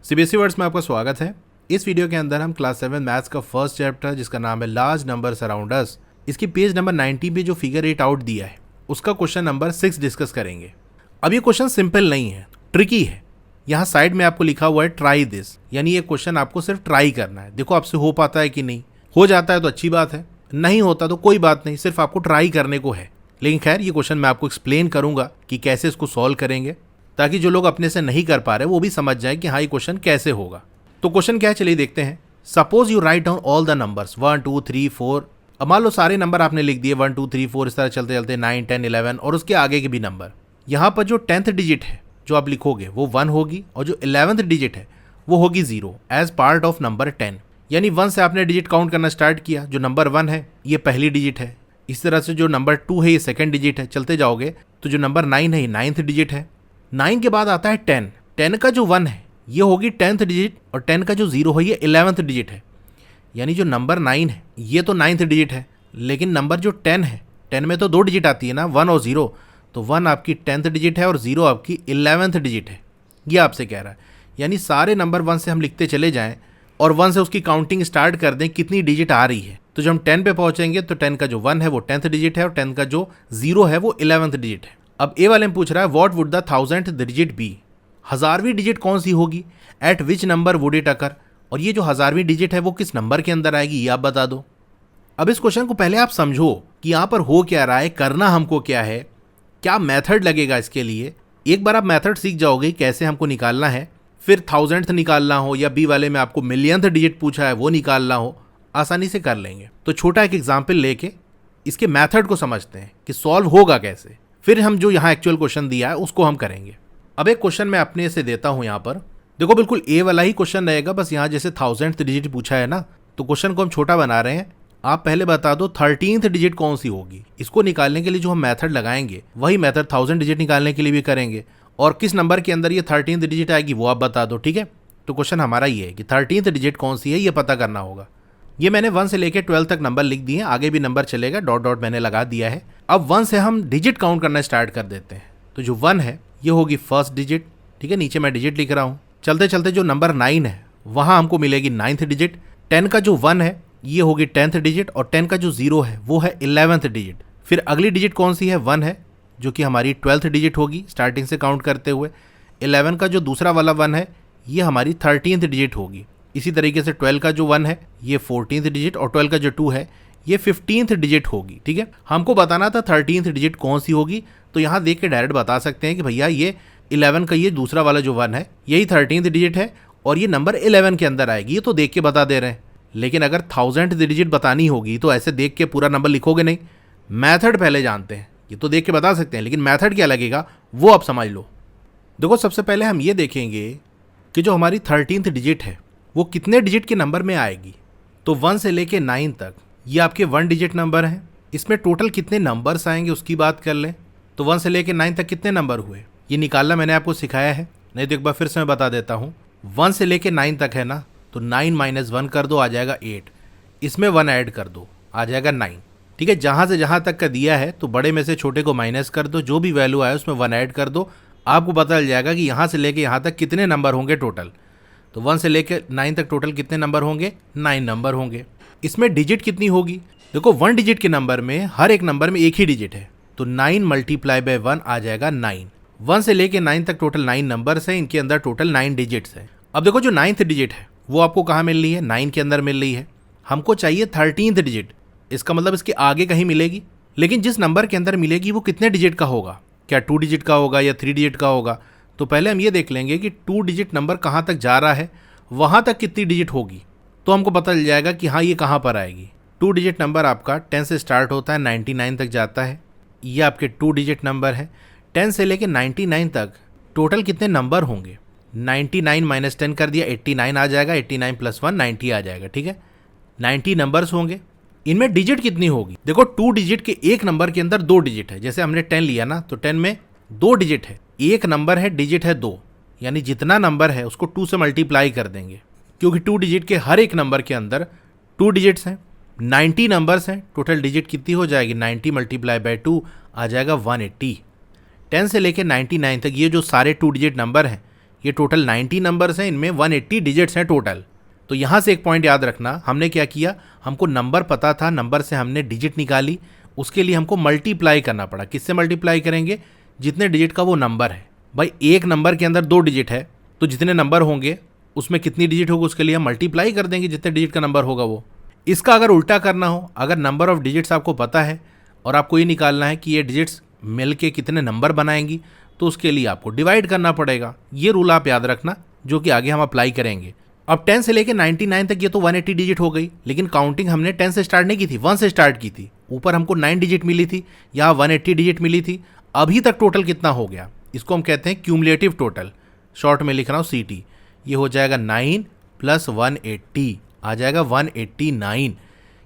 CBSE words में आपका स्वागत है। इस वीडियो के अंदर हम क्लास 7 मैथ्स का फर्स्ट चैप्टर जिसका नाम है लार्ज नंबर्स अराउंड अस, इसकी पेज नंबर 90 पे जो फिगर 8 आउट दिया है उसका क्वेश्चन नंबर 6 डिस्कस करेंगे। अब ये क्वेश्चन सिंपल नहीं है, ट्रिकी है। यहाँ साइड में आपको लिखा हुआ है ट्राई दिस, यानी ये क्वेश्चन आपको सिर्फ ट्राई करना है। देखो आपसे हो पाता है कि नहीं, हो जाता है तो अच्छी बात है, नहीं होता तो कोई बात नहीं, सिर्फ आपको ट्राई करने को है। लेकिन खैर ये क्वेश्चन मैं आपको एक्सप्लेन करूंगा कि कैसे इसको सॉल्व करेंगे, ताकि जो लोग अपने से नहीं कर पा रहे वो भी समझ जाए कि हाँ ये क्वेश्चन कैसे होगा। तो क्वेश्चन क्या है चलिए देखते हैं। Suppose you write down all the numbers 1 2 3 4। अब मान लो सारे नंबर आपने लिख दिए 1 2 3 4 इस तरह चलते चलते 9 10 11 और उसके आगे के भी नंबर। यहाँ पर जो 10th डिजिट है जो आप लिखोगे वो 1 होगी और जो 11th डिजिट है वो होगी 0 एज पार्ट ऑफ नंबर 10। यानी 1 से आपने डिजिट काउंट करना स्टार्ट किया, जो नंबर 1 है ये पहली डिजिट है। इस तरह से जो नंबर 2 है ये सेकंड डिजिट है, चलते जाओगे तो जो नंबर 9 है ये 9th डिजिट है। 9 के बाद आता है 10। 10 का जो 1 है ये होगी 10th डिजिट और 10 का जो 0 है ये 11th डिजिट है। यानी जो नंबर 9 है ये तो 9th डिजिट है, लेकिन नंबर जो 10 है 10 में तो 2 डिजिट आती है ना, 1 और 0, तो 1 आपकी 10th डिजिट है और 0 आपकी 11th डिजिट है। ये आपसे कह रहा है। यानी सारे नंबर 1 से हम लिखते चले जाएं और 1 से उसकी काउंटिंग स्टार्ट कर दें कितनी डिजिट आ रही है। तो जब हम 10 पे पहुंचेंगे तो 10 का जो 1 है वो 10th डिजिट है और 10 का जो 0 है वो 11th डिजिट है। अब ए वाले में पूछ रहा है what would the 1000th digit be, 1000वीं डिजिट कौन सी होगी, at which number would it occur, और ये जो 1000वीं डिजिट है वो किस नंबर के अंदर आएगी ये आप बता दो। अब इस क्वेश्चन को पहले आप समझो कि यहाँ पर हो क्या रहा है, करना हमको क्या है, क्या मेथड लगेगा इसके लिए। एक बार आप मेथड सीख जाओगे कैसे हमको निकालना है, फिर 1000th निकालना हो या बी वाले में आपको मिलियंथ डिजिट पूछा है वो निकालना हो, आसानी से कर लेंगे। तो छोटा एक एग्जाम्पल लेके इसके मेथड को समझते हैं कि सॉल्व होगा कैसे, फिर हम जो यहाँ एक्चुअल क्वेश्चन दिया है उसको हम करेंगे। अब एक क्वेश्चन मैं अपने से देता हूँ यहाँ पर, देखो बिल्कुल ए वाला ही क्वेश्चन रहेगा, बस यहाँ जैसे 1000th डिजिट पूछा है ना, तो क्वेश्चन को हम छोटा बना रहे हैं। आप पहले बता दो 13th डिजिट कौन सी होगी। इसको निकालने के लिए जो हम मेथड लगाएंगे वही मेथड 1000 डिजिट निकालने के लिए भी करेंगे, और किस नंबर के अंदर ये 13th डिजिट आएगी वो आप बता दो, ठीक है। तो क्वेश्चन हमारा ये है कि 13th डिजिट कौन सी है ये पता करना होगा। ये मैंने 1 से लेकर 12 तक नंबर लिख दिए, आगे भी नंबर चलेगा, डॉट डॉट मैंने लगा दिया है। अब 1 से हम डिजिट काउंट करना स्टार्ट कर देते हैं। तो जो 1 है ये होगी फर्स्ट डिजिट, ठीक है, नीचे मैं डिजिट लिख रहा हूँ। चलते चलते जो नंबर 9 है वहाँ हमको मिलेगी 9th डिजिट। 10 का जो 1 है ये होगी 10th डिजिट और 10 का जो 0 है वो है 11th डिजिट। फिर अगली डिजिट कौन सी है, 1 है, जो कि हमारी 12th डिजिट होगी स्टार्टिंग से काउंट करते हुए। 11 का जो दूसरा वाला 1 है ये हमारी 13th डिजिट होगी। इसी तरीके से 12 का जो 1 है ये 14th डिजिट और 12 का जो 2 है ये 15th डिजिट होगी, ठीक है। हमको बताना था 13th डिजिट कौन सी होगी, तो यहाँ देख के डायरेक्ट बता सकते हैं कि भैया ये 11 का ये दूसरा वाला जो 1 है यही 13th डिजिट है और ये नंबर 11 के अंदर आएगी, ये तो देख के बता दे रहे हैं। लेकिन अगर 1000th डिजिट बतानी होगी तो ऐसे देख के पूरा नंबर लिखोगे नहीं, मैथड पहले जानते हैं। ये तो देख के बता सकते हैं लेकिन मैथड क्या लगेगा वो आप समझ लो। देखो सबसे पहले हम ये देखेंगे कि जो हमारी 13th डिजिट है वो कितने डिजिट के नंबर में आएगी। तो 1 से लेके 9 तक ये आपके 1 डिजिट नंबर हैं, इसमें टोटल कितने नंबर्स आएंगे उसकी बात कर लें। तो 1 से लेके 9 तक कितने नंबर हुए ये निकालना मैंने आपको सिखाया है, नहीं तो एक बार फिर से मैं बता देता हूँ। 1 से लेके 9 तक है ना, तो 9 - 1 कर दो आ जाएगा 8, इसमें 1 ऐड कर दो आ जाएगा 9, ठीक है। जहाँ से जहाँ तक का दिया है तो बड़े में से छोटे को माइनस कर दो, जो भी वैल्यू आए उसमें 1 ऐड कर दो, आपको पता चल जाएगा कि यहाँ से लेके यहाँ तक कितने नंबर होंगे टोटल। तो 1 से लेके 9 तक टोटल कितने नंबर होंगे, 9 नंबर होंगे। इसमें डिजिट कितनी होगी, देखो 1 डिजिट के नंबर में हर एक नंबर में एक ही डिजिट है, तो 9 × 1 आ जाएगा 9। 1 से लेके 9 तक टोटल 9 नंबर्स हैं, इनके अंदर टोटल 9 डिजिट्स हैं। अब देखो जो 9th डिजिट है वो आपको कहाँ मिल रही है, 9 के अंदर मिल रही है। हमको चाहिए 13th डिजिट, इसका मतलब इसके आगे कहीं मिलेगी, लेकिन जिस नंबर के अंदर मिलेगी वो कितने डिजिट का होगा, क्या 2 डिजिट का होगा या 3 डिजिट का होगा। तो पहले हम ये देख लेंगे कि 2 डिजिट नंबर कहाँ तक जा रहा है, वहाँ तक कितनी डिजिट होगी, तो हमको पता चल जाएगा कि हाँ ये कहाँ पर आएगी। 2 डिजिट नंबर आपका 10 से स्टार्ट होता है 99 तक जाता है, ये आपके 2 डिजिट नंबर है। 10 से लेके 99 तक टोटल कितने नंबर होंगे, 99 - 10 कर दिया 89 आ जाएगा, 89 + 1 90 आ जाएगा, ठीक है। 90 नंबर्स होंगे, इनमें डिजिट कितनी होगी, देखो 2 डिजिट के एक नंबर के अंदर 2 डिजिट है। जैसे हमने 10 लिया ना, तो 10 में 2 डिजिट है, एक नंबर है डिजिट है 2, यानी जितना नंबर है उसको 2 से मल्टीप्लाई कर देंगे, क्योंकि 2 डिजिट के हर एक नंबर के अंदर 2 डिजिट्स हैं। 90 नंबर्स हैं, टोटल डिजिट कितनी हो जाएगी, 90 × 2 आ जाएगा 180। 10 से लेके 99 तक ये जो सारे 2 डिजिट नंबर हैं ये टोटल 90 नंबर्स हैं, इनमें 180 डिजिट्स हैं टोटल। तो यहाँ से एक पॉइंट याद रखना, हमने क्या किया, हमको नंबर पता था, नंबर से हमने डिजिट निकाली, उसके लिए हमको मल्टीप्लाई करना पड़ा। किससे मल्टीप्लाई करेंगे? जितने डिजिट का वो नंबर है। भाई एक नंबर के अंदर 2 डिजिट है, तो जितने नंबर होंगे उसमें कितनी डिजिट होगी, उसके लिए हम मल्टीप्लाई कर देंगे जितने डिजिट का नंबर होगा वो। इसका अगर उल्टा करना हो, अगर नंबर ऑफ डिजिट्स आपको पता है और आपको ये निकालना है कि ये डिजिट्स मिल के कितने नंबर बनाएंगी, तो उसके लिए आपको डिवाइड करना पड़ेगा। ये रूल आप याद रखना, जो कि आगे हम अप्लाई करेंगे। अब 10 से लेके 99 तक ये तो 180 डिजिट हो गई, लेकिन काउंटिंग हमने 10 से स्टार्ट नहीं की थी, 1 से स्टार्ट की थी। ऊपर हमको 9 डिजिट मिली थी, यहाँ 180 डिजिट मिली थी। अभी तक टोटल कितना हो गया, इसको हम कहते हैं क्यूमुलेटिव टोटल, शॉर्ट में लिख रहा हूँ CT। ये हो जाएगा 9 + 180, आ जाएगा 189।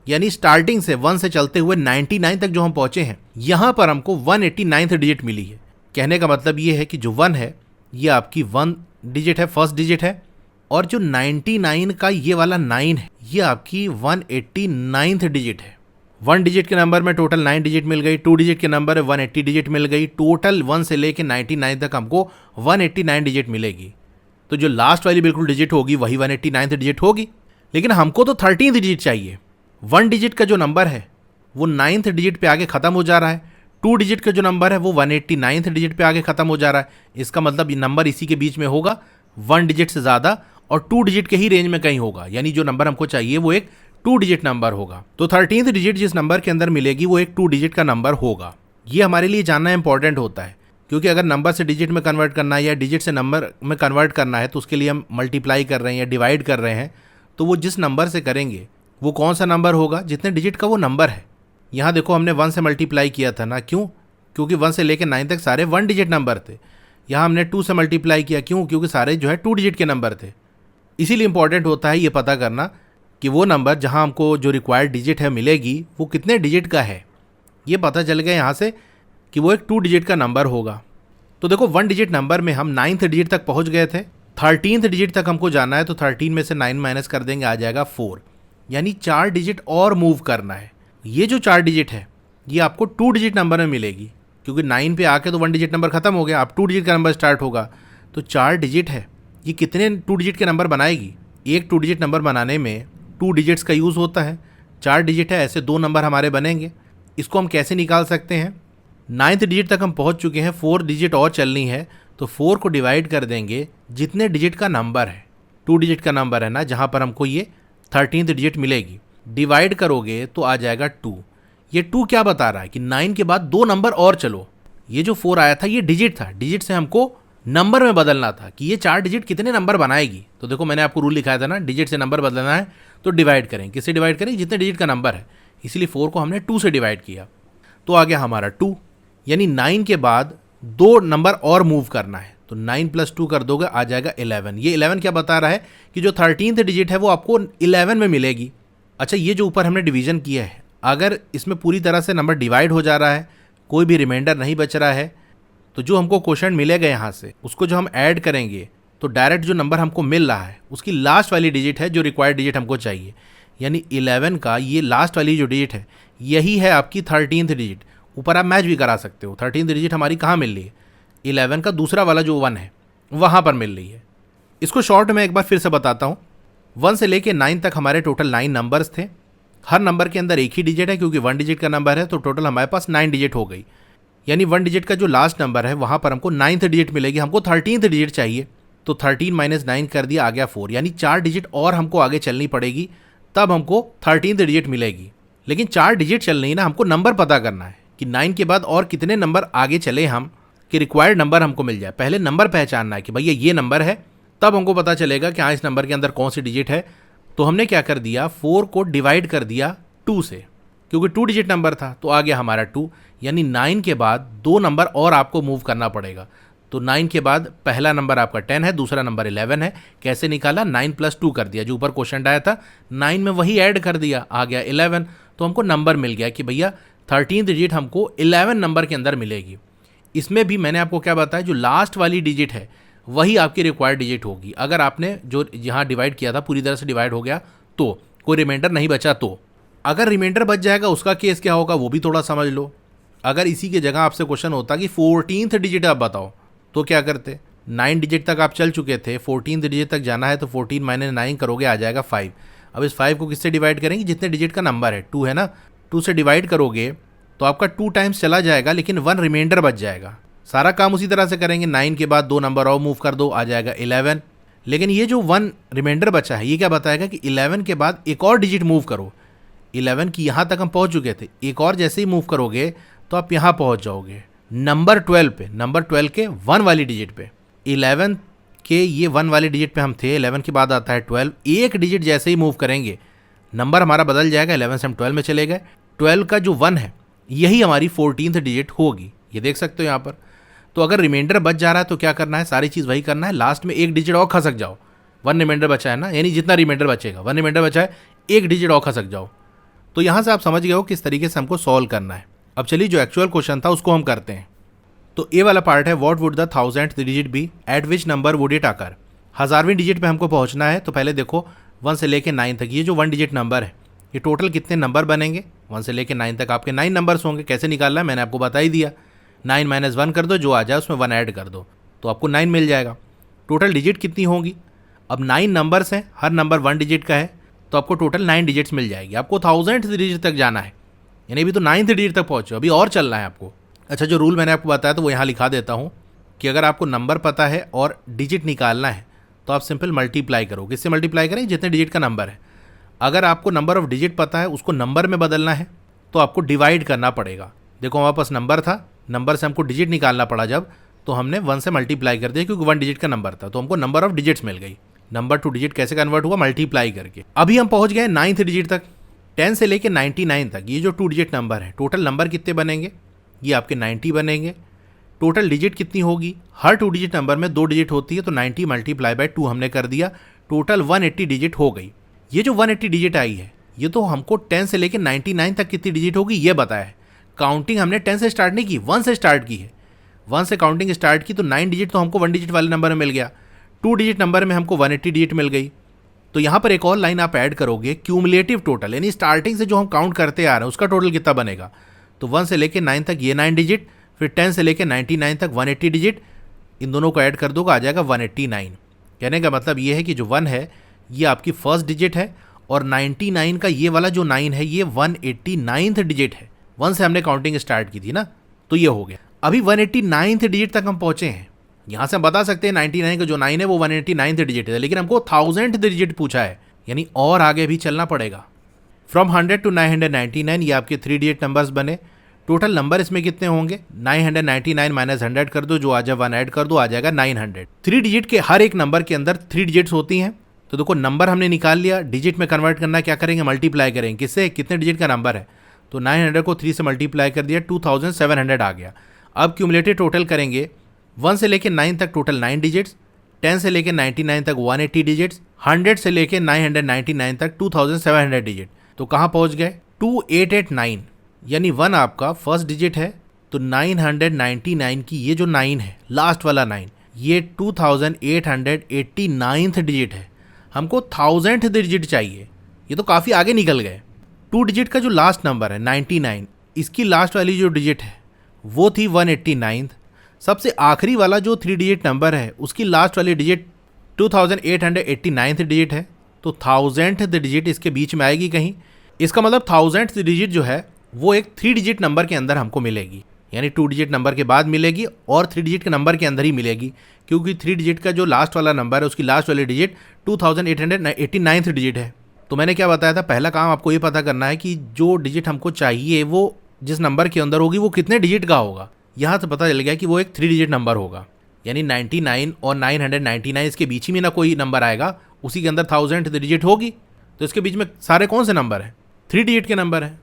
यानी स्टार्टिंग से 1 से चलते हुए 99 तक जो हम पहुंचे हैं, यहाँ पर हमको 189th डिजिट मिली है। कहने का मतलब ये है कि जो 1 है ये आपकी 1 डिजिट है, फर्स्ट डिजिट है, और जो 99 का ये वाला 9 है ये आपकी 189th डिजिट है। 1 डिजिट के नंबर में टोटल 9 डिजिट मिल गई, 2 डिजिट के नंबर में 180 डिजिट मिल गई, टोटल 1 से लेके 99 तक हमको 189 डिजिट मिलेगी। तो जो लास्ट वाली बिल्कुल डिजिट होगी वही 189th डिजिट होगी, लेकिन हमको तो 13th डिजिट चाहिए। 1 डिजिट का जो नंबर है वो 9th डिजिट पे आगे खत्म हो जा रहा है, 2 डिजिट का जो नंबर है वो 189th डिजिट पे आगे खत्म हो जा रहा है। इसका मतलब ये नंबर इसी के बीच में होगा, 1 डिजिट से ज़्यादा और 2 डिजिट के ही रेंज में कहीं होगा। यानी जो नंबर हमको चाहिए वो एक 2 डिजिट नंबर होगा। तो 13th डिजिट जिस नंबर के अंदर मिलेगी वो एक 2 डिजिट का नंबर होगा। ये हमारे लिए जानना इंपॉर्टेंट होता है, क्योंकि अगर नंबर से डिजिट में कन्वर्ट करना है या डिजिट से नंबर में कन्वर्ट करना है तो उसके लिए हम मल्टीप्लाई कर रहे हैं या डिवाइड कर रहे हैं, तो वो जिस नंबर से करेंगे वो कौन सा नंबर होगा, जितने डिजिट का वो नंबर है। यहाँ देखो हमने 1 से मल्टीप्लाई किया था ना, क्यों? क्योंकि 1 से लेकर 9 तक सारे 1 डिजिट नंबर थे। यहाँ हमने 2 से मल्टीप्लाई किया, क्यों? क्योंकि सारे जो है 2 डिजिट के नंबर थे। इसीलिए इंपॉर्टेंट होता है ये पता करना कि वो नंबर जहाँ हमको जो रिक्वायर्ड डिजिट है मिलेगी वो कितने डिजिट का है। ये पता चल गया यहाँ से कि वो एक 2 डिजिट का नंबर होगा। तो देखो 1 डिजिट नंबर में हम 9th डिजिट तक पहुँच गए थे, 13th डिजिट तक हमको जाना है, तो 13 में से 9 माइनस कर देंगे, आ जाएगा 4। यानी 4 डिजिट और मूव करना है। ये जो 4 डिजिट है ये आपको 2 डिजिट नंबर में मिलेगी, क्योंकि 9 पे आके तो 1 डिजिट नंबर खत्म हो गया, अब 2 डिजिट का नंबर स्टार्ट होगा। तो 4 डिजिट है, ये कितने 2 डिजिट के नंबर बनाएगी? एक 2 डिजिट नंबर बनाने में 2 डिजिट्स का यूज़ होता है। 4 डिजिट है, ऐसे 2 नंबर हमारे बनेंगे। इसको हम कैसे निकाल सकते हैं? 9th डिजिट तक हम पहुंच चुके हैं, 4 डिजिट और चलनी है, तो 4 को डिवाइड कर देंगे जितने डिजिट का नंबर है। 2 डिजिट का नंबर है ना, जहाँ पर हमको ये 13th डिजिट मिलेगी। डिवाइड करोगे तो आ जाएगा 2। ये 2 क्या बता रहा है कि 9 के बाद 2 नंबर और चलो। ये जो 4 आया था ये डिजिट था, डिजिट से हमको नंबर में बदलना था कि ये 4 डिजिट कितने नंबर बनाएगी। तो देखो मैंने आपको रूल लिखाया था ना, डिजिट से नंबर बदलना है तो डिवाइड करें। किससे डिवाइड करें? जितने डिजिट का नंबर है। इसलिए 4 को हमने 2 से डिवाइड किया, तो आ गया हमारा 2। यानी 9 के बाद 2 नंबर और मूव करना है, तो 9 + 2 कर दोगे, आ जाएगा 11। ये 11 क्या बता रहा है कि जो 13th डिजिट है वो आपको 11 में मिलेगी। अच्छा, ये जो ऊपर हमने डिवीजन किया है, अगर इसमें पूरी तरह से नंबर डिवाइड हो जा रहा है, कोई भी रिमाइंडर नहीं बच रहा है, तो जो हमको क्वेश्चन मिलेगा यहाँ से उसको जो हम ऐड करेंगे तो डायरेक्ट जो नंबर हमको मिल रहा है उसकी लास्ट वाली डिजिट है जो रिक्वायर्ड डिजिट हमको चाहिए। यानी 11 का ये लास्ट वाली जो डिजिट है यही है आपकी 13th डिजिट। ऊपर आप मैच भी करा सकते हो, 13th डिजिट हमारी कहाँ मिल रही है? 11 का दूसरा वाला जो 1 है वहाँ पर मिल रही है। इसको शॉर्ट में एक बार फिर से बताता हूँ। 1 से लेके 9 तक हमारे टोटल 9 नंबर्स थे। हर नंबर के अंदर एक ही डिजिट है, क्योंकि 1 डिजिट का नंबर है तो टोटल हमारे पास 9 डिजिट हो गई। यानी 1 डिजिट का जो लास्ट नंबर है वहाँ पर हमको 9th डिजिट मिलेगी। हमको 13th डिजिट चाहिए, तो 13 - 9 कर दिया, आ गया 4। यानी 4 डिजिट और हमको आगे चलनी पड़ेगी, तब हमको 13th डिजिट मिलेगी। लेकिन 4 डिजिट चल रही ना, हमको नंबर पता करना है कि 9 के बाद और कितने नंबर आगे चले हम कि रिक्वायर्ड नंबर हमको मिल जाए। पहले नंबर पहचानना है कि भैया ये नंबर है, तब हमको पता चलेगा कि हाँ इस नंबर के अंदर कौन सी डिजिट है। तो हमने क्या कर दिया, 4 को डिवाइड कर दिया 2 से, क्योंकि 2 डिजिट नंबर था, तो आ गया हमारा 2। यानी 9 के बाद 2 नंबर और आपको मूव करना पड़ेगा। तो 9 के बाद पहला नंबर आपका 10 है, दूसरा नंबर 11 है। कैसे निकाला? 9 + 2 कर दिया, जो ऊपर क्वेश्चन आया था 9 में वही ऐड कर दिया, आ गया 11। तो हमको नंबर मिल गया कि भैया 13th डिजिट हमको 11 नंबर के अंदर मिलेगी। इसमें भी मैंने आपको क्या बताया, जो लास्ट वाली डिजिट है वही आपकी रिक्वायर्ड डिजिट होगी। अगर आपने जो यहाँ डिवाइड किया था पूरी तरह से डिवाइड हो गया तो कोई रिमाइंडर नहीं बचा, तो अगर रिमाइंडर बच जाएगा उसका केस क्या होगा वो भी थोड़ा समझ लो। अगर इसी की जगह आपसे क्वेश्चन होता कि 14th डिजिट आप बताओ, तो क्या करते? 9 डिजिट तक आप चल चुके थे, 14 डिजिट तक जाना है, तो 14 माइनस 9 करोगे आ जाएगा 5। अब इस 5 को किससे डिवाइड करेंगे, जितने डिजिट का नंबर है 2 है ना, 2 से डिवाइड करोगे तो आपका 2 टाइम्स चला जाएगा, लेकिन 1 रिमाइंडर बच जाएगा। सारा काम उसी तरह से करेंगे, 9 के बाद 2 नंबर और मूव कर दो, आ जाएगा 11। लेकिन ये जो 1 रिमाइंडर बचा है ये क्या बताएगा कि 11 के बाद एक और डिजिट मूव करो। 11 की यहाँ तक हम पहुँच चुके थे, एक और जैसे ही मूव करोगे तो आप यहाँ पहुँच जाओगे नंबर 12 पे, नंबर 12 के 1 वाली डिजिट पे। 11 के ये 1 वाले डिजिट पे हम थे, 11 के बाद आता है 12, एक डिजिट जैसे ही मूव करेंगे नंबर हमारा बदल जाएगा, 11 से हम 12 में चले गए। 12 का जो 1 है यही हमारी 14th डिजिट होगी, ये देख सकते हो यहाँ पर। तो अगर रिमाइंडर बच जा रहा है तो क्या करना है, सारी चीज़ वही करना है, लास्ट में एक डिजिट और खसक जाओ। 1 रिमाइंडर बचा है ना, यानी जितना रिमाइंडर बचेगा, 1 रिमाइंडर बचा है, एक डिजिट और खसक जाओ। तो यहाँ से आप समझ गए हो किस तरीके से हमको सॉल्व करना है। अब चलिए जो एक्चुअल क्वेश्चन था उसको हम करते हैं। तो ए वाला पार्ट है, what would the 1000th digit be, at which number would it occur. 1000वीं डिजिट पे हमको पहुंचना है, तो पहले देखो 1 से लेके 9 तक ये जो 1 डिजिट नंबर है ये टोटल कितने नंबर बनेंगे। 1 से लेके 9 तक आपके 9 नंबर्स होंगे। कैसे निकालना है मैंने आपको बता ही दिया, 9 माइनस 1 कर दो, जो आ जाए उसमें 1 ऐड कर दो तो आपको 9 मिल जाएगा। टोटल डिजिट कितनी होंगी, अब 9 नंबर्स हैं, हर नंबर 1 डिजिट का है, तो आपको टोटल 9 डिजिट्स मिल जाएगी। आपको 1000th डिजिट तक जाना है, यानी अभी तो 9th डिजिट तक पहुँचो, अभी और चलना है आपको। अच्छा, जो रूल मैंने आपको बताया तो वो यहाँ लिखा देता हूँ कि अगर आपको नंबर पता है और डिजिट निकालना है तो आप सिंपल मल्टीप्लाई करो। किससे मल्टीप्लाई करें, जितने डिजिट का नंबर है। अगर आपको नंबर ऑफ डिजिट पता है, उसको नंबर में बदलना है तो आपको डिवाइड करना पड़ेगा। देखो हमारे पास नंबर था, नंबर से हमको डिजिट निकालना पड़ा जब, तो हमने 1 से मल्टीप्लाई कर दिया क्योंकि 1 डिजिट का नंबर था, तो हमको नंबर ऑफ डिजिट्स मिल गई। नंबर टू डिजिट कैसे कन्वर्ट हुआ, मल्टीप्लाई करके। अभी हम पहुँच गए 9th डिजिट तक, 10 से लेके 99 तक ये जो 2 डिजिट नंबर है, टोटल नंबर कितने बनेंगे, ये आपके 90 बनेंगे। टोटल डिजिट कितनी होगी, हर 2 डिजिट नंबर में 2 डिजिट होती है, तो 90 मल्टीप्लाई बाय 2 हमने कर दिया, टोटल 180 डिजिट हो गई। ये जो 180 डिजिट आई है ये तो हमको 10 से लेके 99 तक कितनी डिजिट होगी ये बताया है। काउंटिंग हमने 10 से स्टार्ट नहीं की, 1 से स्टार्ट की है। 1 से काउंटिंग स्टार्ट की तो 9 डिजिट तो हमको 1 डिजिट वाले नंबर में मिल गया, 2 डिजिट नंबर में हमको 180 डिजिट मिल गई। तो यहाँ पर एक और लाइन आप ऐड करोगे, क्यूमुलेटिव टोटल, यानी स्टार्टिंग से जो हम काउंट करते आ रहे हैं उसका टोटल कितना बनेगा। तो 1 से लेके 9 तक ये 9 डिजिट, फिर 10 से लेके 99 तक 180 डिजिट, इन दोनों को ऐड कर दोगे आ जाएगा 189। कहने का मतलब ये है कि जो 1 है ये आपकी फर्स्ट डिजिट है और 99 का ये वाला जो 9 है ये 189th डिजिट है। 1 से हमने काउंटिंग स्टार्ट की थी ना, तो ये हो गया। अभी 189th डिजिट तक हम पहुंचे हैं। यहाँ से हम बता सकते हैं 99 का जो 9 है वो 189th डिजिट है, लेकिन हमको 1000th डिजिट पूछा है, यानी और आगे भी चलना पड़ेगा। फ्रॉम 100 to 999 ये आपके 3 डिजिट नंबर्स बने। टोटल नंबर इसमें कितने होंगे, 999 माइनस 100 कर दो, जो आ जाए 1 ऐड कर दो, आ जाएगा 900। 3 डिजिट के हर एक नंबर के अंदर 3 डिजिट्स होती हैं। तो देखो नंबर हमने निकाल लिया, डिजिट में कन्वर्ट करना क्या करेंगे, मल्टीप्लाई करेंगे। किससे, कितने डिजिट का नंबर है, तो 900 को 3 से मल्टीप्लाई कर दिया, 2700 आ गया। अब क्यूमुलेटिव टोटल करेंगे, 1 से लेके 9 तक टोटल 9 डिजिट्स, 10 से लेके 99 तक 180 डिजिट्स, 100 से लेके 999 तक 2700 डिजिट। तो कहाँ पहुँच गए, 2889, यानी 1 आपका फर्स्ट डिजिट है। तो 999 की ये जो 9 है, लास्ट वाला 9, ये 2889th डिजिट है। हमको 1000th डिजिट चाहिए, ये तो काफ़ी आगे निकल गए। 2 डिजिट का जो लास्ट नंबर है 99, इसकी लास्ट वाली जो डिजिट है वो थी 189th। सबसे आखिरी वाला जो 3 डिजिट नंबर है उसकी लास्ट वाली डिजिट 2889th डिजिट है। तो 1000th डिजिट इसके बीच में आएगी कहीं। इसका मतलब 1000th डिजिट जो है वो एक 3 डिजिट नंबर के अंदर हमको मिलेगी, यानी 2 डिजिट नंबर के बाद मिलेगी और 3 डिजिट के नंबर के अंदर ही मिलेगी, क्योंकि 3 डिजिट का जो लास्ट वाला नंबर है उसकी लास्ट वाली डिजिट 2889th डिजिट है। तो मैंने क्या बताया था, पहला काम आपको ये पता करना है कि जो डिजिट हमको चाहिए वो जिस नंबर के अंदर होगी वो कितने डिजिट का होगा। यहाँ से पता चल गया कि वो एक 3 डिजिट नंबर होगा, यानी 99 और 999 इसके बीच में ना कोई नंबर आएगा, उसी के अंदर 1000th डिजिट होगी। तो इसके बीच में सारे कौन से नंबर हैं, 3 डिजिट के नंबर हैं।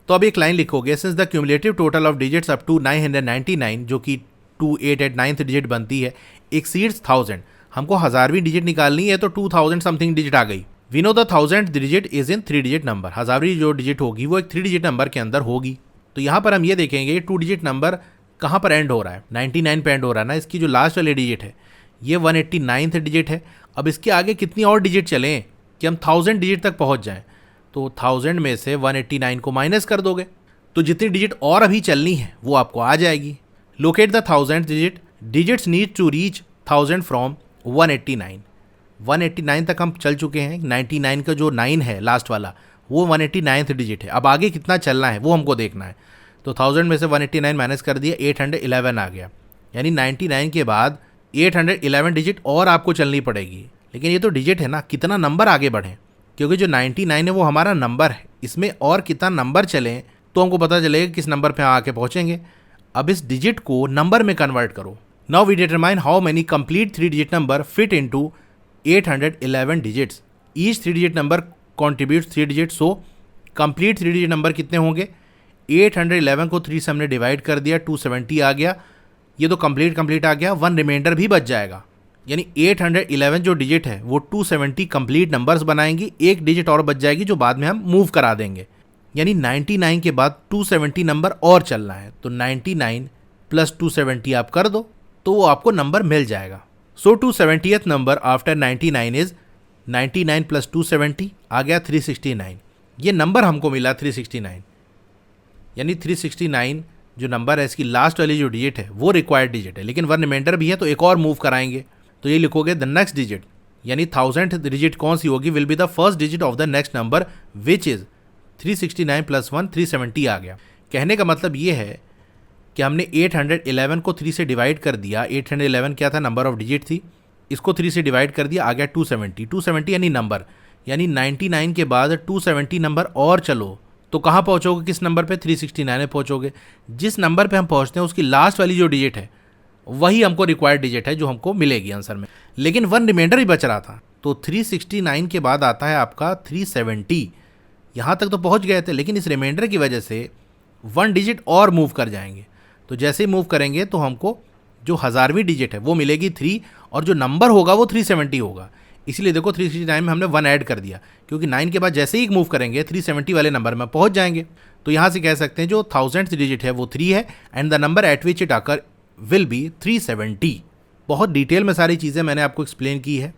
तो अब एक लाइन लिखोगे, since the cumulative total of digits up to 999 जो कि 2889th डिजिट बनती है, एक्सीड्स 1000। हमको 1000वीं डिजिट निकालनी है तो 2000 समथिंग डिजिट आ गई। We know the 1000th digit is in 3 digit number. 1000वीं जो डिजिट होगी वो एक 3 डिजिट नंबर के अंदर होगी। तो यहाँ पर हम ये देखेंगे 2 डिजिट नंबर कहाँ पर एंड हो रहा है, 99 पे एंड हो रहा है ना। इसकी जो लास्ट वाली डिजिट है ये 189th डिजिट है। अब इसके आगे कितनी और डिजिट चलें कि हम 1000 डिजिट तक पहुँच जाएँ। तो 1000 में से 189 को माइनस कर दोगे तो जितनी डिजिट और अभी चलनी है वो आपको आ जाएगी। Locate the 1000th digit, digits need to reach 1000 from 189। 189 तक हम चल चुके हैं। 99 का जो 9 है लास्ट वाला, वो 189th डिजिट है। अब आगे कितना चलना है वो हमको देखना है। तो 1000 में से 189 माइनस कर दिया, 811 आ गया। यानी 99 के बाद 811 डिजिट और आपको चलनी पड़ेगी। लेकिन ये तो डिजिट है ना, कितना नंबर आगे बढ़ें, क्योंकि जो 99 है वो हमारा नंबर है। इसमें और कितना नंबर चलें तो हमको पता चलेगा किस नंबर पे आके पहुंचेंगे। अब इस डिजिट को नंबर में कन्वर्ट करो। Now we determine how many complete 3 digit number fit into 811 digits. Each 3 digit number contributes 3 digit. So complete 3 digit number कितने होंगे? 811 को 3 से हमने डिवाइड कर दिया, 270 आ गया। ये तो कंप्लीट आ गया, 1 रिमाइंडर भी बच जाएगा। यानी 811 जो डिजिट है वो 270 कंप्लीट नंबर्स बनाएंगी। एक डिजिट और बच जाएगी जो बाद में हम मूव करा देंगे। यानी 99 के बाद 270 नंबर और चलना है। तो 99 प्लस 270 आप कर दो तो वो आपको नंबर मिल जाएगा। सो 270th number after 99 is 99 plus 270 आ गया 369। ये नंबर हमको मिला 369। यानी 369 जो नंबर है इसकी लास्ट वाली जो डिजिट है वो रिक्वायर्ड डिजिट है, लेकिन 1 रिमाइंडर भी है तो एक और मूव कराएंगे। तो ये लिखोगे द नेक्स्ट डिजिट, यानी 1000th डिजिट कौन सी होगी, will be the first digit of the next number which is 369 plus 1 370 आ गया। कहने का मतलब ये है कि हमने 811 को 3 से डिवाइड कर दिया। 811 क्या था, नंबर ऑफ डिजिट थी। इसको 3 से डिवाइड कर दिया, आ गया 270। 270 यानी नंबर, यानी 99 के बाद 270 नंबर और चलो तो कहाँ पहुँचोगे, किस नंबर पे? 369 में पहुँचोगे। जिस नंबर पे हम पहुँचते हैं उसकी लास्ट वाली जो डिजिट है वही हमको रिक्वायर्ड डिजिट है जो हमको मिलेगी आंसर में। लेकिन 1 रिमाइंडर ही बच रहा था, तो 369 के बाद आता है आपका 370। यहाँ तक तो पहुँच गए थे, लेकिन इस रिमाइंडर की वजह से 1 डिजिट और मूव कर जाएंगे। तो जैसे ही मूव करेंगे तो हमको जो 1000वीं डिजिट है वो मिलेगी 3, और जो नंबर होगा वो 370 होगा। इसीलिए देखो 369 में हमने 1 ऐड कर दिया, क्योंकि 9 के बाद जैसे ही मूव करेंगे 370 वाले नंबर में पहुंच जाएंगे। तो यहाँ से कह सकते हैं जो 1000th डिजिट है वो 3 है, and the number eight which it आकर विल बी 370। बहुत डिटेल में सारी चीज़ें मैंने आपको एक्सप्लेन की है।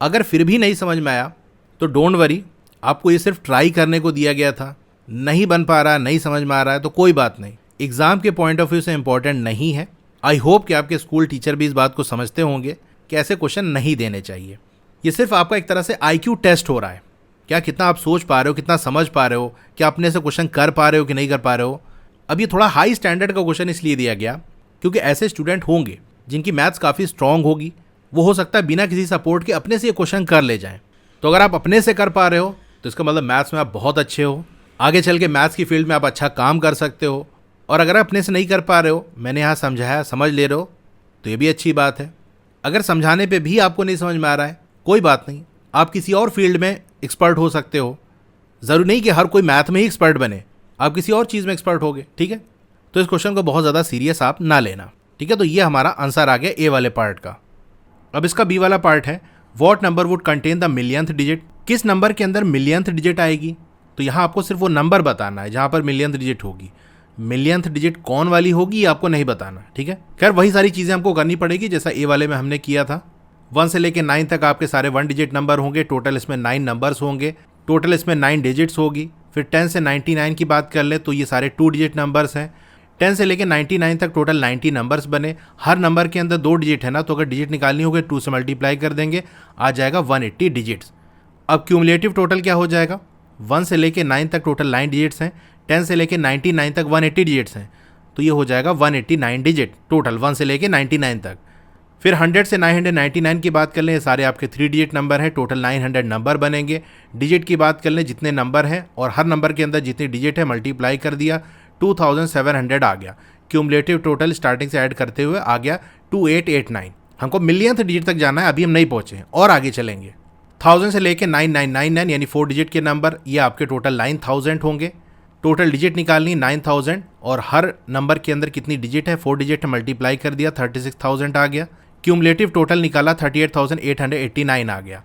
अगर फिर भी नहीं समझ में आया तो डोंट वरी, आपको ये सिर्फ ट्राई करने को दिया गया था। नहीं बन पा रहा है, नहीं समझ में आ रहा है तो कोई बात नहीं, एग्ज़ाम के पॉइंट ऑफ व्यू से इंपॉर्टेंट नहीं है। आई होप कि आपके स्कूल टीचर भी इस बात को समझते होंगे कि ऐसे क्वेश्चन नहीं देने चाहिए। ये सिर्फ आपका एक तरह से IQ टेस्ट हो रहा है, क्या कितना आप सोच पा रहे हो, कितना समझ पा रहे हो, क्या अपने से क्वेश्चन कर पा रहे हो कि नहीं कर पा रहे हो। अब ये थोड़ा हाई स्टैंडर्ड का क्वेश्चन इसलिए दिया गया क्योंकि ऐसे स्टूडेंट होंगे जिनकी मैथ्स काफ़ी स्ट्रांग होगी, वो हो सकता है बिना किसी सपोर्ट के अपने से ये क्वेश्चन कर ले जाएं। तो अगर आप अपने से कर पा रहे हो तो इसका मतलब मैथ्स में आप बहुत अच्छे हो, आगे चल के मैथ्स की फील्ड में आप अच्छा काम कर सकते हो। और अगर अपने से नहीं कर पा रहे हो, मैंने यहाँ समझाया, समझ ले रहे हो, तो ये भी अच्छी बात है। अगर समझाने पे भी आपको नहीं समझ में आ रहा है, कोई बात नहीं, आप किसी और फील्ड में एक्सपर्ट हो सकते हो। ज़रूरी नहीं कि हर कोई मैथ में ही एक्सपर्ट बने, आप किसी और चीज़ में एक्सपर्ट होगे, ठीक है। तो इस क्वेश्चन को बहुत ज़्यादा सीरियस आप ना लेना, ठीक है। तो ये हमारा आंसर आ गया ए वाले पार्ट का। अब इसका बी वाला पार्ट है, what number would contain the millionth digit. किस नंबर के अंदर मिलियंथ डिजिट आएगी। तो यहाँ आपको सिर्फ वो नंबर बताना है जहाँ पर मिलियंथ डिजिट होगी। मिलियंथ डिजिट कौन वाली होगी ये आपको नहीं बताना, ठीक है। खैर वही सारी चीज़ें हमको करनी पड़ेगी जैसा ए वाले में हमने किया था। 1 से लेके 9 तक आपके सारे 1 डिजिट नंबर होंगे। टोटल इसमें 9 नंबर्स होंगे, टोटल इसमें 9 डिजिट्स होगी। फिर 10 से 99 की बात कर ले तो ये सारे 2 डिजिट नंबर्स हैं। 10 से लेके 99 तक टोटल 90 नंबर्स बने। हर नंबर के अंदर 2 डिजिट है ना, तो अगर डिजिट निकालनी होगी 2 से मल्टीप्लाई कर देंगे, आ जाएगा 180 डिजिट्स। अब क्यूमुलेटिव टोटल क्या हो जाएगा, 1 से लेके 9 तक टोटल 9 डिजिट्स हैं, 10 से लेके 99 तक 180 डिजिट्स हैं, तो ये हो जाएगा 189 डिजिट टोटल 1 से लेके 99 तक। फिर 100 से 999 की बात कर लें, ये सारे आपके 3 डिजिट नंबर हैं, टोटल 900 नंबर बनेंगे। डिजिट की बात कर लें, जितने नंबर हैं और हर नंबर के अंदर जितनी डिजिट है मल्टीप्लाई कर दिया, 2700 आ गया। क्यूमुलेटिव टोटल स्टार्टिंग से ऐड करते हुए आ गया 2889। हमको मिलियंथ डिजिट तक जाना है, अभी हम नहीं पहुँचे हैं और आगे चलेंगे। 1000 से लेके 9999 यानी 4 डिजिट के नंबर, ये आपके टोटल 9000 होंगे। टोटल डिजिट निकालनी 9000 और हर नंबर के अंदर कितनी डिजिट है, 4 डिजिट है, मल्टीप्लाई कर दिया 36000 आ गया। क्यूमुलेटिव टोटल निकाला 38889 आ गया।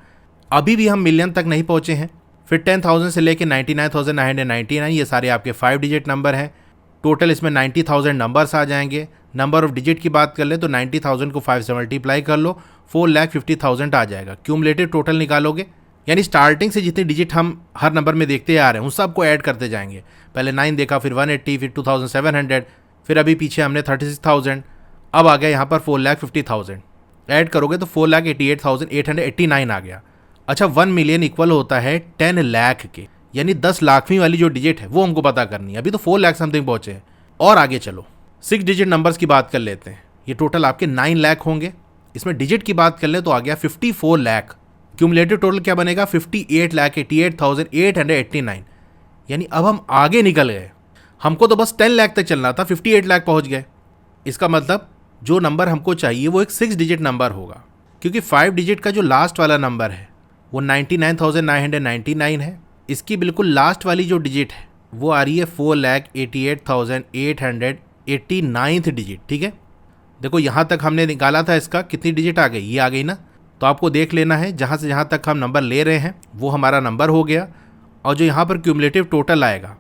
अभी भी हम मिलियन तक नहीं पहुंचे हैं। फिर 10,000 से लेके 99,999 ये सारे आपके 5 डिजिट नंबर हैं। टोटल इसमें 90,000 नंबर्स आ जाएंगे। नंबर ऑफ डिजिट की बात कर ले तो 90,000 को 5 से मल्टीप्लाई कर लो, 4,50,000 आ जाएगा। क्यूमुलेटिव टोटल निकालोगे, यानी स्टार्टिंग से जितनी डिजिट हम हर नंबर में देखते आ रहे हैं उन सबको ऐड करते जाएंगे। पहले 9 देखा, फिर 180, फिर 2700, फिर अभी पीछे हमने 36,000, अब आ गया यहाँ पर 4,50,000। ऐड करोगे तो 4,88,889 आ गया। अच्छा 1 मिलियन इक्वल होता है 10 लाख के, यानी 10 लाखवीं वाली जो डिजिट है वो हमको पता करनी है। अभी तो 4 लाख समथिंग पहुंचे हैं। और आगे चलो 6 डिजिट नंबर्स की बात कर लेते हैं। ये टोटल आपके 9 लाख होंगे। इसमें डिजिट की बात कर ले तो आ गया 54 लाख। क्यूमुलेटिव टोटल क्या बनेगा 58,88,889। यानी अब हम आगे निकल गए। हमको तो बस 10 लाख तक चलना था, 58 लाख पहुंच गए। इसका मतलब जो नंबर हमको चाहिए वो एक 6 डिजिट नंबर होगा, क्योंकि 5 डिजिट का जो लास्ट वाला नंबर है वो 99,999 है। इसकी बिल्कुल लास्ट वाली जो डिजिट है वो आ रही है 4,88,889 डिजिट। ठीक है, देखो यहाँ तक हमने निकाला था, इसका कितनी डिजिट आ गई, ये आ गई ना। तो आपको देख लेना है जहाँ से जहाँ तक हम नंबर ले रहे हैं वो हमारा नंबर हो गया, और जो यहाँ पर क्यूमुलेटिव टोटल आएगा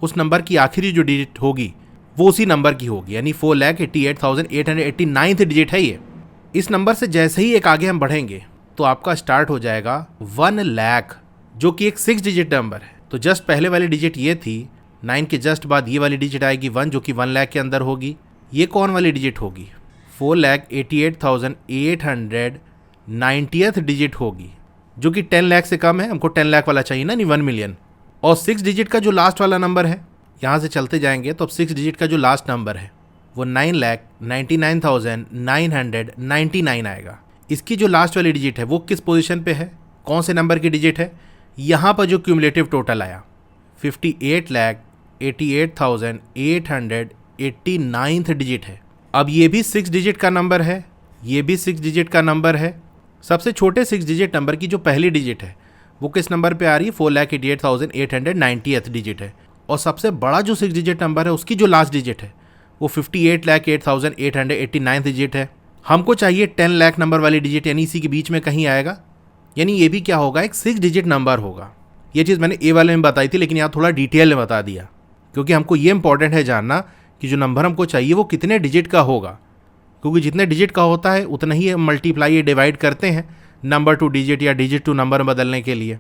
उस नंबर की आखिरी जो डिजिट होगी वो उसी नंबर की होगी, यानी 4,88,889 डिजिट है ये। इस नंबर से जैसे ही एक आगे हम बढ़ेंगे तो आपका स्टार्ट हो जाएगा 1 लाख, जो कि एक 6 डिजिट नंबर है। तो जस्ट पहले वाली डिजिट ये थी, 9 के जस्ट बाद ये वाली डिजिट आएगी 1, जो कि 1 लाख के अंदर होगी। ये कौन वाली डिजिट होगी, 4,88,890 डिजिट होगी, जो कि 10 लाख से कम है। हमको 10 लाख वाला चाहिए ना, नहीं 1 मिलियन। और 6 डिजिट का जो लास्ट वाला नंबर है, यहाँ से चलते जाएंगे तो अब 6 डिजिट का जो लास्ट नंबर है वो 9,99,999 आएगा। इसकी जो लास्ट वाली डिजिट है वो किस पोजीशन पे है, कौन से नंबर की डिजिट है, यहाँ पर जो क्यूमुलेटिव टोटल आया 58,88,889 डिजिट है। अब ये भी 6 डिजिट का नंबर है, ये भी 6 डिजिट का नंबर है। सबसे छोटे 6 डिजिट नंबर की जो पहली डिजिट है वो किस नंबर पे आ रही है, 4,88,890 डिजिट है। और सबसे बड़ा जो 6 डिजिट नंबर है उसकी जो लास्ट डिजिट है वो 58,08,889 डिजिट है। हमको चाहिए 10 लाख नंबर वाली डिजिट, यानी इसी के बीच में कहीं आएगा। यानी ये भी क्या होगा, एक 6 डिजिट नंबर होगा। ये चीज़ मैंने ए वाले में बताई थी, लेकिन यहाँ थोड़ा डिटेल में बता दिया, क्योंकि हमको ये इंपॉर्टेंट है जानना कि जो नंबर हमको चाहिए वो कितने डिजिट का होगा, क्योंकि जितने डिजिट का होता है उतना ही मल्टीप्लाई या डिवाइड करते हैं नंबर टू डिजिट या डिजिट टू नंबर बदलने के लिए।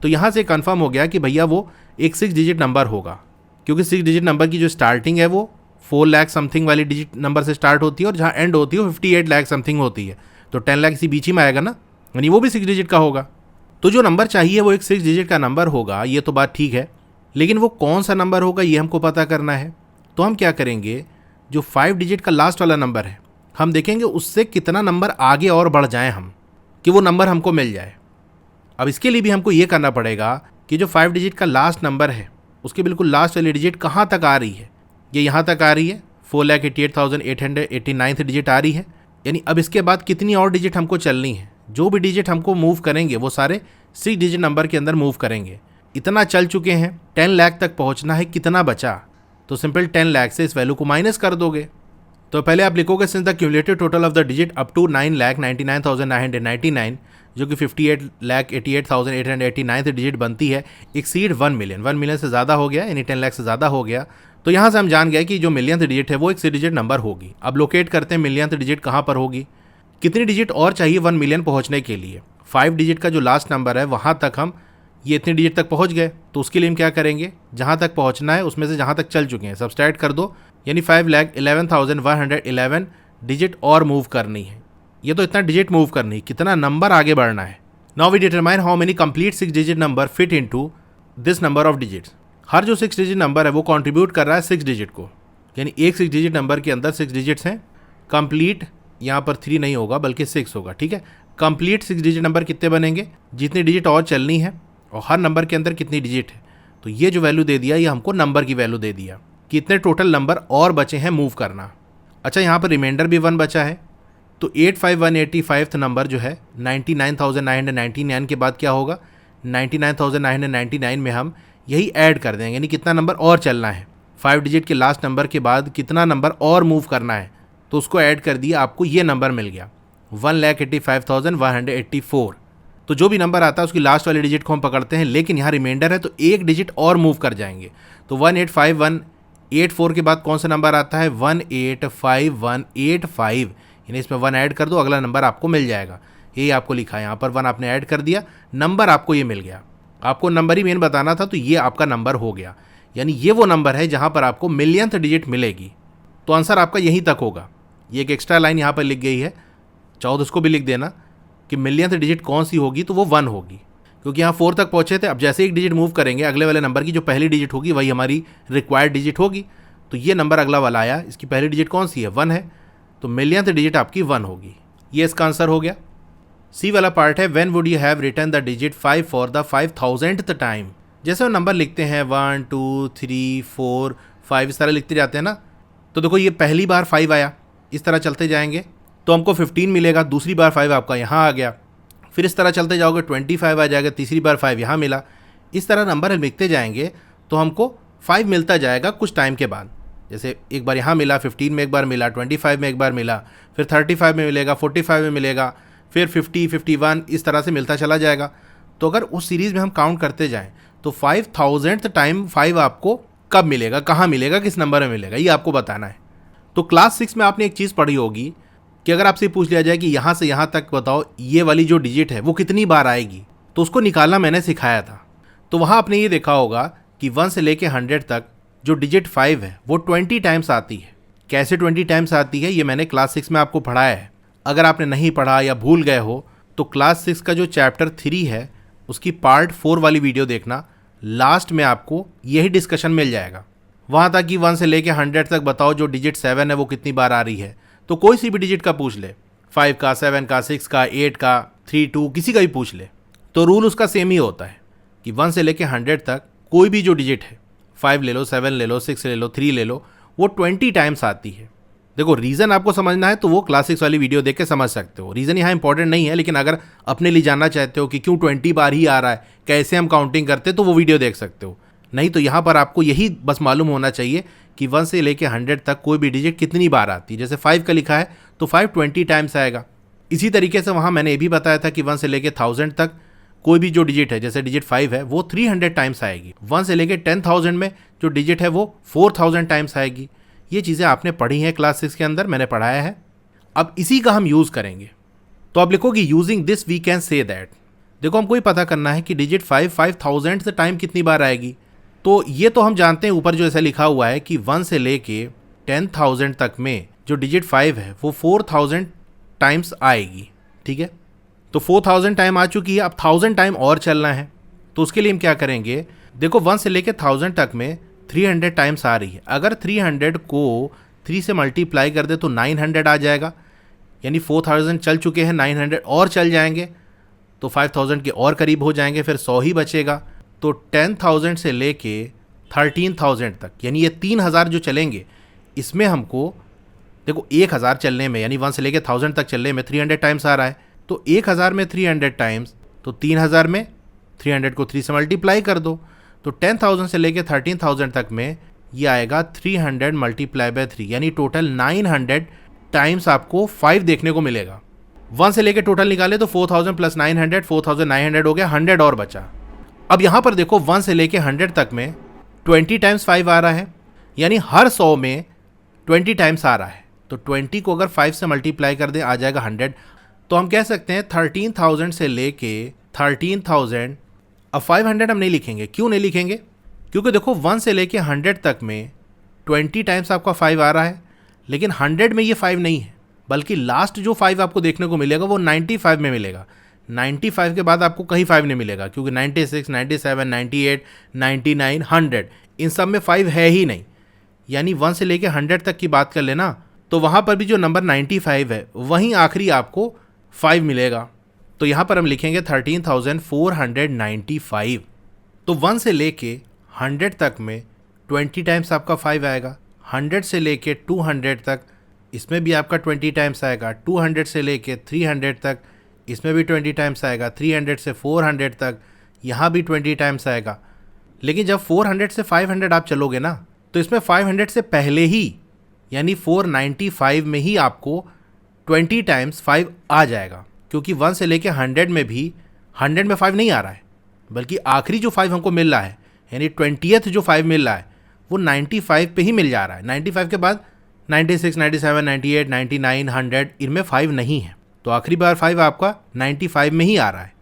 तो यहाँ से कंफर्म हो गया कि भैया वो एक 6 डिजिट नंबर होगा, क्योंकि 6 डिजिट नंबर की जो स्टार्टिंग है वो 4 लाख समथिंग वाली डिजिट नंबर से स्टार्ट होती है, और जहाँ एंड होती है वो 58 लाख समथिंग होती है। तो 10 लाख इसी बीच ही में आएगा ना, यानी वो भी 6 डिजिट का होगा। तो जो नंबर चाहिए वो एक 6 डिजिट का नंबर होगा, ये तो बात ठीक है, लेकिन वो कौन सा नंबर होगा ये हमको पता करना है। तो हम क्या करेंगे, जो 5 डिजिट का लास्ट वाला नंबर है हम देखेंगे उससे कितना नंबर आगे और बढ़ जाएं हम, कि वो नंबर हमको मिल जाए। अब इसके लिए भी हमको ये करना पड़ेगा कि जो 5 डिजिट का लास्ट नंबर है उसकी बिल्कुल लास्ट वाली डिजिट कहाँ तक आ रही है। ये यहाँ तक आ रही है, 4,88,889 डिजिट आ रही है। यानी अब इसके बाद कितनी और डिजिट हमको चलनी है, जो भी डिजिट हमको मूव करेंगे वो सारे 6 डिजिट नंबर के अंदर मूव करेंगे। इतना चल चुके हैं, 10 लाख तक पहुँचना है, कितना बचा, तो सिंपल 10 लाख से इस वैल्यू को माइनस कर दोगे। तो पहले आप लिखोगे since the cumulative total of the digit up to 9,99,999, जो कि 58,88,889 डिजिट बनती है, एक्सीड 1 मिलियन। 1 मिलियन से ज़्यादा हो गया, यानी 10 लाख से ज़्यादा हो गया। तो यहाँ से हम जान गए कि जो मिलियंथ डिजिट है वो एक 6 डिजिट नंबर होगी। अब लोकेट करते हैं मिलियंथ डिजिट कहाँ पर होगी, कितनी डिजिट और चाहिए 1 मिलियन पहुँचने के लिए। 5 डिजिट का जो लास्ट नंबर है वहाँ तक हम ये इतनी डिजिट तक पहुँच गए, तो उसके लिए हम क्या करेंगे, जहाँ तक पहुँचना है उसमें से जहाँ तक चल चुके हैं सब्सट्रैक्ट कर दो, यानी 5,11,111 डिजिट और मूव करनी है। ये तो इतना डिजिट मूव करनी है, कितना नंबर आगे बढ़ना है। Now we determine how many complete 6 digit number fit into this number of digits. हर जो 6 डिजिट नंबर है वो कंट्रीब्यूट कर रहा है 6 डिजिट को, यानी एक 6 डिजिट नंबर के अंदर 6 डिजिट्स हैं। कंप्लीट यहाँ पर 3 नहीं होगा बल्कि 6 होगा, ठीक है। कंप्लीट 6 डिजिट नंबर कितने बनेंगे, जितनी डिजिट और चलनी है और हर नंबर के अंदर कितनी डिजिट है। तो ये जो वैल्यू दे दिया ये हमको नंबर की वैल्यू दे दिया, कितने टोटल नंबर और बचे हैं मूव करना। अच्छा, यहाँ पर रिमाइंडर भी 1 बचा है, तो 85,185 नंबर जो है 99,999 के बाद क्या होगा, 99,999 में हम यही ऐड कर देंगे, यानी कितना नंबर और चलना है। 5 डिजिट के लास्ट नंबर के बाद कितना नंबर और मूव करना है, तो उसको ऐड कर दिया, आपको ये नंबर मिल गया 1,85,184। तो जो भी नंबर आता है उसकी लास्ट वाली डिजिट को हम पकड़ते हैं, लेकिन यहाँ रिमाइंडर है तो एक डिजिट और मूव कर जाएंगे। तो 1,85,184 के बाद कौन सा नंबर आता है, 1,85,185, यानी इसमें 1 ऐड कर दो, अगला नंबर आपको मिल जाएगा। यही आपको लिखा है यहाँ पर, 1 आपने ऐड कर दिया, नंबर आपको ये मिल गया। आपको नंबर ही मेन बताना था, तो ये आपका नंबर हो गया, यानी ये वो नंबर है जहाँ पर आपको मिलियंथ डिजिट मिलेगी। तो आंसर आपका यहीं तक होगा। ये एक एक्स्ट्रा लाइन यहाँ पर लिख गई है, चाहो तो उसको भी लिख देना कि मिलियंथ डिजिट कौन सी होगी, तो वो 1 होगी, क्योंकि यहाँ 4 तक पहुँचे थे। अब जैसे एक डिजिट मूव करेंगे अगले वाले नंबर की जो पहली डिजिट होगी वही हमारी रिक्वायर्ड डिजिट होगी। तो ये नंबर अगला वाला आया, इसकी पहली डिजिट कौन सी है, 1 है, तो मिलियंथ डिजिट आपकी 1 होगी। ये इसका आंसर हो गया। सी वाला पार्ट है, when would you have written the digit 5 for the 5000th time. जैसे हम नंबर लिखते हैं 1 2 3 4 5 इस तरह लिखते जाते हैं ना, तो देखो ये पहली बार 5 आया, इस तरह चलते जाएंगे तो हमको 15 मिलेगा, दूसरी बार 5 आपका यहाँ आ गया, फिर इस तरह चलते जाओगे 25 आ जाएगा, तीसरी बार 5 यहाँ मिला। इस तरह नंबर लिखते जाएंगे तो हमको 5 मिलता जाएगा कुछ टाइम के बाद। जैसे एक बार यहाँ मिला, 15 में एक बार मिला, 25 में एक बार मिला, फिर 35 में मिलेगा, 45 में मिलेगा, फिर 50 51 इस तरह से मिलता चला जाएगा। तो अगर उस सीरीज़ में हम काउंट करते जाएं तो 5000th टाइम 5 आपको कब मिलेगा, कहाँ मिलेगा, किस नंबर में मिलेगा, ये आपको बताना है। तो क्लास 6 में आपने एक चीज़ पढ़ी होगी कि अगर आपसे पूछ लिया जाए कि यहाँ से यहाँ तक बताओ ये वाली जो डिजिट है वो कितनी बार आएगी, तो उसको निकालना मैंने सिखाया था। तो वहाँ आपने ये देखा होगा कि 1 से लेके 100 तक जो डिजिट 5 है वो 20 टाइम्स आती है। कैसे 20 टाइम्स आती है ये मैंने क्लास 6 में आपको पढ़ाया है। अगर आपने नहीं पढ़ा या भूल गए हो तो क्लास 6 का जो चैप्टर 3 है उसकी पार्ट 4 वाली वीडियो देखना, लास्ट में आपको यही डिस्कशन मिल जाएगा। वहाँ तक कि 1 से लेके 100 तक बताओ जो डिजिट 7 है वो कितनी बार आ रही है। तो कोई सी भी डिजिट का पूछ ले, 5 का, 7 का, 6 का, 8 का, 3 2 किसी का भी पूछ ले, तो रूल उसका सेम ही होता है कि 1 से लेके 100 तक कोई भी जो डिजिट है, 5 ले लो, 7 ले लो, 6 ले लो, 3 ले लो, वो 20 टाइम्स आती है। देखो रीज़न आपको समझना है तो वो क्लास 6 वाली वीडियो देख के समझ सकते हो। रीज़न यहाँ इंपॉर्टेंट नहीं है, लेकिन अगर अपने लिए जानना चाहते हो कि क्यों 20 बार ही आ रहा है, कैसे हम काउंटिंग करते, तो वो वीडियो देख सकते हो। नहीं तो यहाँ पर आपको यही बस मालूम होना चाहिए कि 1 से लेके 100 तक कोई भी डिजिट कितनी बार आती है। जैसे 5 का लिखा है तो 5 20 टाइम्स आएगा। इसी तरीके से वहाँ मैंने ये भी बताया था कि 1 से लेके 1000 तक कोई भी जो डिजिट है, जैसे डिजिट 5 है वो 300 टाइम्स आएगी। 1 से लेके 10,000 में जो डिजिट है वो 4000 टाइम्स आएगी। ये चीज़ें आपने पढ़ी हैं क्लास 6 के अंदर, मैंने पढ़ाया है। अब इसी का हम यूज़ करेंगे। तो आप लिखोगे using this we can say that. देखो हमको ही पता करना है कि डिजिट 5 5000 टाइम कितनी बार आएगी। तो ये तो हम जानते हैं, ऊपर जो ऐसा लिखा हुआ है कि 1 से लेके 10,000 तक में जो डिजिट 5 है वो 4000 टाइम्स आएगी। ठीक है, तो 4000 टाइम आ चुकी है, अब 1000 टाइम और चलना है। तो उसके लिए हम क्या करेंगे, देखो 1 से लेके 1000 तक में 300 टाइम्स आ रही है। अगर 300 को 3 से मल्टीप्लाई कर दे तो 900 आ जाएगा, यानी 4000 चल चुके हैं, 900 और चल जाएंगे तो 5000 के और करीब हो जाएंगे, फिर 100 ही बचेगा। तो 10,000 से लेके 13,000 तक, यानी ये 3000 जो चलेंगे, इसमें हमको देखो 1000 चलने में, यानी 1 से लेके 1000 तक चलने में 300 टाइम्स आ रहा है। तो 1000 में 300 टाइम्स, तो 3000 में 300 को 3 से मल्टीप्लाई कर दो, तो 10,000 से लेके 13,000 तक में ये आएगा 300 मल्टीप्लाई बाय 3, यानी टोटल 900 टाइम्स आपको 5 देखने को मिलेगा। 1 से लेके टोटल निकाले तो 4000 प्लस 900, 4900 हो गया, 100 और बचा। अब यहाँ पर देखो 1 से लेके 100 तक में 20 टाइम्स 5 आ रहा है, यानी हर 100 में 20 टाइम्स आ रहा है। तो 20 को अगर 5 से मल्टीप्लाई कर दें आ जाएगा 100। तो हम कह सकते हैं 13,000 से लेके 13,000। अब 500 हम नहीं लिखेंगे। क्यों नहीं लिखेंगे? क्योंकि देखो 1 से लेके 100 तक में 20 टाइम्स आपका 5 आ रहा है, लेकिन 100 में ये 5 नहीं है, बल्कि लास्ट जो 5 आपको देखने को मिलेगा वो 95 में मिलेगा। 95 के बाद आपको कहीं 5 नहीं मिलेगा, क्योंकि 96, 97, 98, 99, 100 इन सब में 5 है ही नहीं। यानी 1 से लेके 100 तक की बात कर लेना तो वहाँ पर भी जो नंबर 95 है वहीं आखिरी आपको 5 मिलेगा। तो यहाँ पर हम लिखेंगे 13,495। तो 1 से लेके 100 तक में 20 टाइम्स आपका 5 आएगा। 100 से लेके 200 तक इसमें भी आपका 20 टाइम्स आएगा। 200 से लेके 300 तक इसमें भी 20 टाइम्स आएगा। 300 से 400 तक यहाँ भी 20 टाइम्स आएगा। लेकिन जब 400 से 500 आप चलोगे ना, तो इसमें 500 से पहले ही यानी 495 में ही आपको 20 टाइम्स 5 आ जाएगा, क्योंकि 1 से लेके 100 में भी 100 में 5 नहीं आ रहा है, बल्कि आखिरी जो 5 हमको मिल रहा है यानी 20th जो 5 मिल रहा है वो 95 पे ही मिल जा रहा है। 95 के बाद 96, 97, 98, 99, 100 इनमें 5 नहीं है। तो आखिरी बार 5 आपका 95 में ही आ रहा है।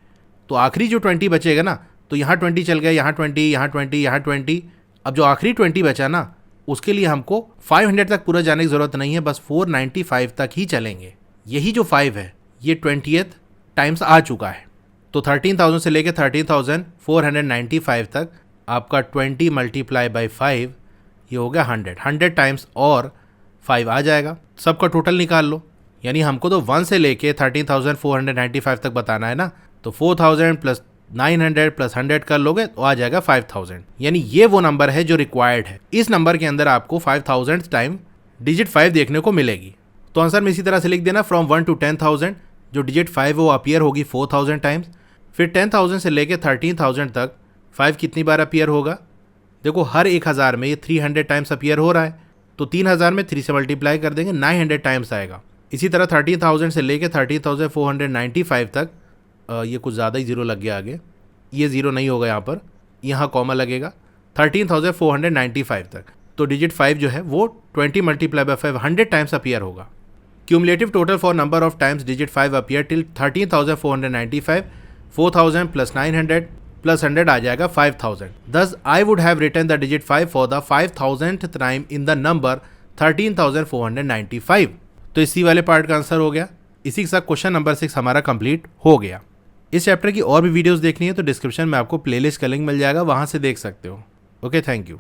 तो आखिरी जो 20 बचेगा ना, तो यहाँ 20 चल गया, यहाँ 20, यहाँ 20, यहाँ 20। अब जो आखिरी 20 बचा ना, उसके लिए हमको 500 तक पूरा जाने की ज़रूरत नहीं है, बस 495 तक ही चलेंगे। यही जो 5 है ये 20th टाइम्स आ चुका है। तो 13,000 से लेके 13,495 तक आपका 20 मल्टीप्लाई बाई 5 ये हो गया 100 टाइम्स और 5 आ जाएगा। सबका टोटल निकाल लो, यानी हमको तो 1 से लेके 13,495 तक बताना है ना, तो 4,000 प्लस 900 प्लस 100 कर लोगे तो आ जाएगा 5,000। यानी ये वो नंबर है जो रिक्वायर्ड है। इस नंबर के अंदर आपको 5,000 टाइम डिजिट 5 देखने को मिलेगी। तो आंसर में इसी तरह से लिख देना, फ्रॉम 1 to 10,000 जो डिजिट 5 वो अपीयर होगी 4,000 टाइम्स। फिर 10,000 से लेके 13,000 तक 5 कितनी बार अपीयर होगा, देखो हर 1,000 में ये 300 टाइम्स अपीयर हो रहा है, तो 3,000 में 3 से मल्टीप्लाई कर देंगे 900 टाइम्स आएगा। इसी तरह 13,000 से लेके 13,495 तक ये कुछ ज़्यादा ही जीरो लग गया आगे, ये जीरो नहीं होगा यहाँ पर, यहाँ कॉमा लगेगा 13,495 तक। तो डिजिट 5 जो है वो 20 मल्टीप्लाई बाई 5 100 टाइम्स अपीयर होगा। Cumulative total for number of times digit 5 appear till 13,495, 4,000 plus 900 plus 100 आ जाएगा 5,000। Thus I would have written the digit 5 for the 5,000th time in the number 13,495। तो इसी वाले पार्ट का answer हो गया। इसी के साथ क्वेश्चन नंबर 6 हमारा कंप्लीट हो गया। इस चैप्टर की और भी वीडियोस देखनी है तो डिस्क्रिप्शन में आपको प्लेलिस्ट का लिंक मिल जाएगा, वहां से देख सकते हो। Okay, thank you.